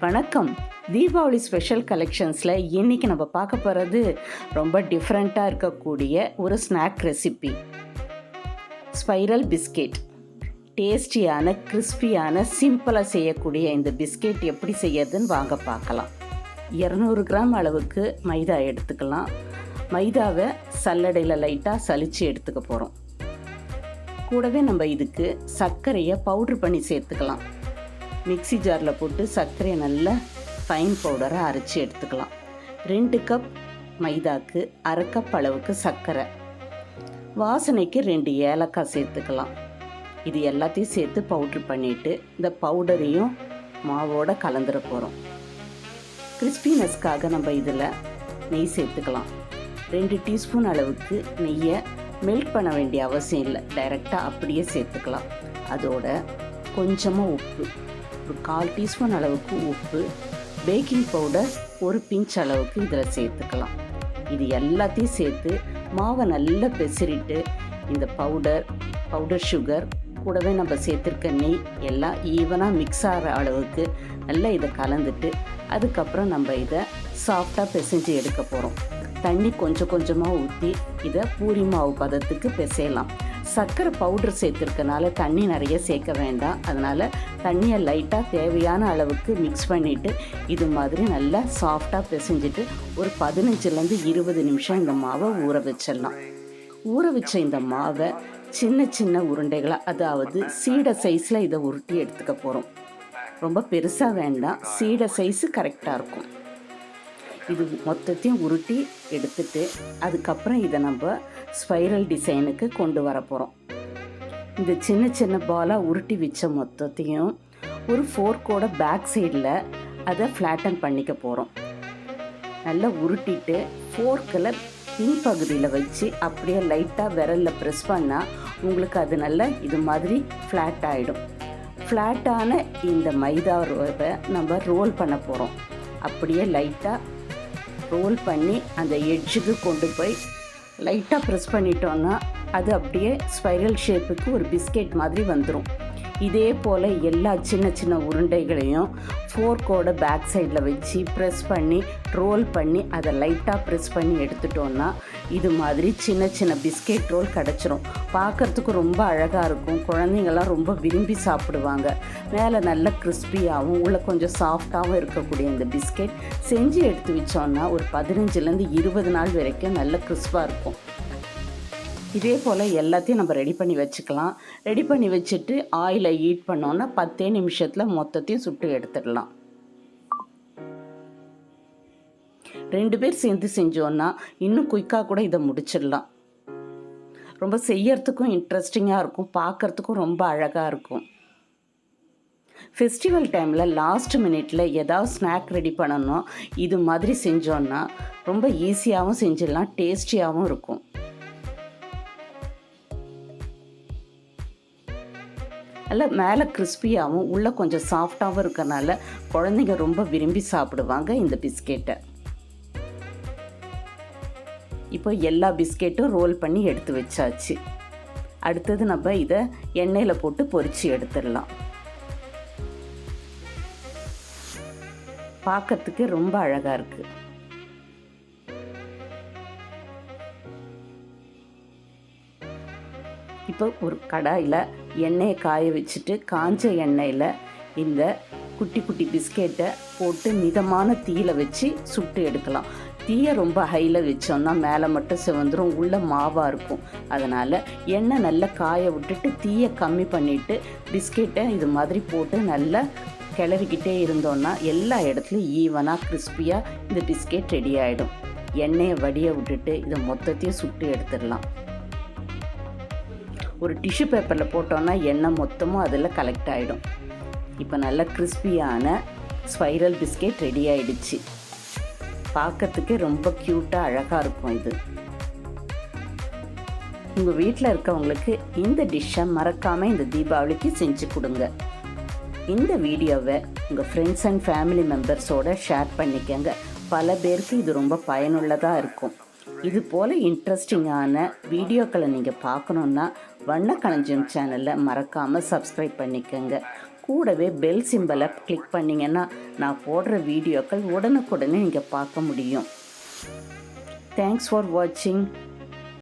வணக்கம். தீபாவளி ஸ்பெஷல் கலெக்ஷன்ஸில் இன்றைக்கி நம்ம பார்க்க போகிறது ரொம்ப டிஃப்ரெண்ட்டாக இருக்கக்கூடிய ஒரு ஸ்நாக் ரெசிபி. Spiral biscuit. டேஸ்டியான, கிறிஸ்பியான, சிம்பிளாக செய்யக்கூடிய இந்த பிஸ்கெட் எப்படி செய்யறதுன்னு வாங்க பார்க்கலாம். 200 கிராம் அளவுக்கு மைதா எடுத்துக்கலாம். மைதாவை சல்லடையில் லைட்டாக சலித்து எடுத்துக்க போகிறோம். கூடவே நம்ம இதுக்கு சர்க்கரையை பவுட்ரு பண்ணி சேர்த்துக்கலாம். மிக்ஸி ஜாரில் போட்டு சர்க்கரையை நல்லா ஃபைன் பவுடராக அரைச்சி எடுத்துக்கலாம். 2 கப் மைதாக்கு 1/2 கப் அளவுக்கு சர்க்கரை, வாசனைக்கு 2 ஏலக்காய் சேர்த்துக்கலாம். இது எல்லாத்தையும் சேர்த்து பவுட்ரு பண்ணிவிட்டு இந்த பவுடரையும் மாவோடு கலந்துட போகிறோம். கிறிஸ்பினஸ்க்காக நம்ம இதில் நெய் சேர்த்துக்கலாம். 2 டீஸ்பூன் அளவுக்கு நெய்யை மெல்ட் பண்ண வேண்டிய அவசியம் இல்லை, டைரெக்டாக அப்படியே சேர்த்துக்கலாம். அதோட கொஞ்சமாக உப்பு, ஒரு 1/4 டீஸ்பூன் அளவுக்கு உப்பு, பேக்கிங் பவுடர் 1 பிஞ்ச் அளவுக்கு இதில் சேர்த்துக்கலாம். இது எல்லாத்தையும் சேர்த்து மாவை நல்லா பெசரிட்டு இந்த பவுடர் சுகர் கூடவே நம்ம சேர்த்துருக்க நெய் எல்லாம் ஈவனாக மிக்ஸ் ஆகிற அளவுக்கு நல்லா இதை கலந்துட்டு அதுக்கப்புறம் நம்ம இதை சாஃப்டாக பிசைஞ்சு எடுக்க போகிறோம். தண்ணி கொஞ்சம் கொஞ்சமாக ஊற்றி இதை பூரி மாவு பதத்துக்கு பிசையலாம். சர்க்கரை பவுடர் சேர்த்துருக்கனால தண்ணி நிறைய சேர்க்க வேண்டாம். அதனால் தண்ணியை லைட்டாக தேவையான அளவுக்கு மிக்ஸ் பண்ணிவிட்டு இது மாதிரி நல்லா சாஃப்டாக பிசைஞ்சிட்டு ஒரு 15லேருந்து 20 நிமிஷம் இந்த மாவை ஊற வச்சிடலாம். ஊற வச்ச இந்த மாவை சின்ன சின்ன உருண்டைகளாக, அதாவது சீடை சைஸில் இதை உருட்டி எடுத்துக்க போகிறோம். ரொம்ப பெருசாக வேண்டாம், சீடை சைஸு கரெக்டாக இருக்கும். இது மொத்தத்தையும் உருட்டி எடுத்துட்டு அதுக்கப்புறம் இதை நம்ம ஸ்பைரல் டிசைனுக்கு கொண்டு வர போகிறோம். இந்த சின்ன சின்ன பாலாக உருட்டி வச்ச மொத்தத்தையும் ஒரு ஃபோர்க்கோட பேக் சைடில் அதை ஃப்ளாட்டன் பண்ணிக்க போகிறோம். நல்லா உருட்டிட்டு ஃபோர்க்கில் பின்பகுதியில் வச்சு அப்படியே லைட்டாக விரலில் ப்ரெஸ் பண்ணால் உங்களுக்கு அது நல்லா இது மாதிரி ஃப்ளாட் ஆகிடும். ஃப்ளாட்டான இந்த மைதாவை நம்ம ரோல் பண்ண போகிறோம். அப்படியே லைட்டாக ரோல் பண்ணி அந்த எட்ஜுக்கு கொண்டு போய் லைட்டாக ப்ரெஸ் பண்ணிட்டோன்னா அது அப்படியே ஸ்பைரல் ஷேப்புக்கு ஒரு பிஸ்கெட் மாதிரி வந்துடும். இதே போல் எல்லா சின்ன சின்ன உருண்டைகளையும் ஃபோர்க்கோட பேக் சைடில் வச்சு ப்ரெஸ் பண்ணி ரோல் பண்ணி அதை லைட்டாக ப்ரெஸ் பண்ணி எடுத்துட்டோன்னா இது மாதிரி சின்ன சின்ன பிஸ்கெட் ரோல் கிடச்சிரும். பார்க்குறதுக்கு ரொம்ப அழகாக இருக்கும். குழந்தைங்கள்லாம் ரொம்ப விரும்பி சாப்பிடுவாங்க. மேலே நல்ல கிறிஸ்பியாகவும் உள்ள கொஞ்சம் சாஃப்டாகவும் இருக்கக்கூடிய இந்த பிஸ்கெட் செஞ்சு எடுத்து வச்சோன்னா ஒரு 15லேருந்து 20 நாள் வரைக்கும் நல்ல கிறிஸ்பாக இருக்கும். இதே போல் எல்லாத்தையும் நம்ம ரெடி பண்ணி வச்சுக்கலாம். ரெடி பண்ணி வச்சுட்டு ஆயிலை ஹீட் பண்ணோன்னா 10 நிமிஷத்தில் மொத்தத்தையும் சுட்டு எடுத்துடலாம். 2 பேர் சேர்ந்து செஞ்சோன்னா இன்னும் குயிக்காக கூட இதை முடிச்சிடலாம். ரொம்ப செய்யறதுக்கும் இன்ட்ரெஸ்டிங்காக இருக்கும், பார்க்குறதுக்கும் ரொம்ப அழகாக இருக்கும். ஃபெஸ்டிவல் டைமில் லாஸ்ட் மினிட்ல ஏதாவது ஸ்நாக் ரெடி பண்ணணும், இது மாதிரி செஞ்சோன்னா ரொம்ப ஈஸியாகவும் செஞ்சிடலாம், டேஸ்டியாகவும் இருக்கும். நல்லா மேலே கிறிஸ்பியாகவும் உள்ளே கொஞ்சம் சாஃப்டாகவும் இருக்கறனால குழந்தைங்க ரொம்ப விரும்பி சாப்பிடுவாங்க இந்த பிஸ்கெட்டை. இப்போ எல்லா பிஸ்கெட்டும் ரோல் பண்ணி எடுத்து வச்சாச்சு. அடுத்தது நம்ம இதை எண்ணெயில் போட்டு பொரிச்சு எடுத்துடலாம். பார்க்கறதுக்கு ரொம்ப அழகாக இருக்குது. இப்போ ஒரு கடாயில் எண்ணெயை காய வச்சுட்டு காஞ்ச எண்ணெயில் இந்த குட்டி குட்டி பிஸ்கெட்டை போட்டு மிதமான தீயில வச்சு சுட்டு எடுக்கலாம். தீயை ரொம்ப ஹையில் வச்சோன்னா மேலே மட்டும் சிவந்துடும், உள்ள மாவாக இருக்கும். அதனால் எண்ணெய் நல்லா காய விட்டுட்டு தீயை கம்மி பண்ணிவிட்டு பிஸ்கெட்டை இது மாதிரி போட்டு நல்லா கிளறிக்கிட்டே இருந்தோன்னா எல்லா இடத்துலையும் ஈவனாக கிறிஸ்பியாக இந்த பிஸ்கெட் ரெடி ஆகிடும். எண்ணெயை வடிய விட்டுட்டு இதை மொத்தத்தையும் சுட்டு எடுத்துடலாம். ஒரு டிஷ்யூ பேப்பரில் போட்டோன்னா எண்ணெய் மொத்தமும் அதில் கலெக்ட் ஆகிடும். இப்போ நல்ல கிறிஸ்பியான ஸ்பைரல் பிஸ்கெட் ரெடி ஆகிடுச்சு. பார்க்கறதுக்கு ரொம்ப க்யூட்டாக அழகாக இருக்கும். இது உங்கள் வீட்டில் இருக்கவங்களுக்கு இந்த டிஷ்ஷை மறக்காமல் இந்த தீபாவளிக்கு செஞ்சு கொடுங்க. இந்த வீடியோவை உங்கள் ஃப்ரெண்ட்ஸ் அண்ட் ஃபேமிலி மெம்பர்ஸோடு ஷேர் பண்ணிக்கங்க. பல பேருக்கு இது ரொம்ப பயனுள்ளதாக இருக்கும். இது போல் இன்ட்ரெஸ்டிங்கான வீடியோக்களை நீங்கள் பார்க்கணுன்னா வண்ண களஞ்சியம் சேனலை மறக்காமல் சப்ஸ்கிரைப் பண்ணிக்கோங்க. கூடவே பெல் சிம்பலை கிளிக் பண்ணிங்கன்னா நான் போடுற வீடியோக்கள் உடனுக்குடனே நீங்கள் பார்க்க முடியும். தேங்க்ஸ் ஃபார் வாட்சிங்.